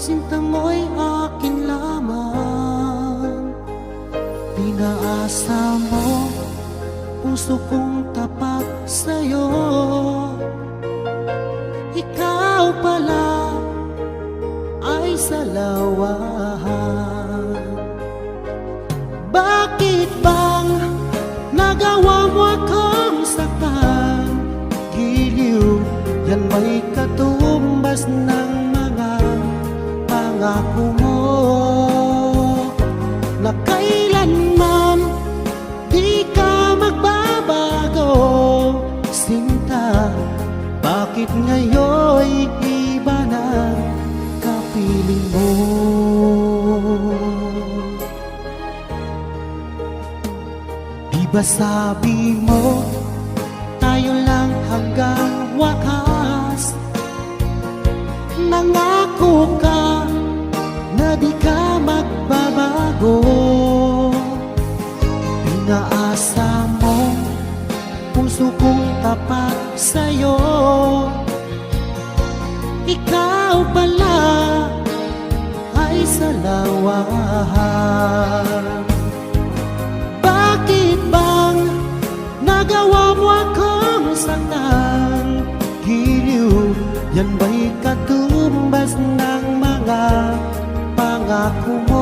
sinta mo'y akin lamang. Pinaasa mo, puso kong tapat sa'yo. Ikaw pala ay salawahan. Bakit bang nagawa mo akong saktan? Giliw, yan may katumbas ng mga pangako mo na kailanman di ka magbabago. Sinta, bakit ngayon iba na kapiling mo? Di ba sabi mo tayo lang hanggang wakas? Nangako ka na di ka magbabago. Pinaasa mo, puso kong tapat sa'yo. Ikaw pala ay salawahan. Bakit bang nagawa mo akong saktan? Giliw, yan ba'y katumbas ng mga pangako mo?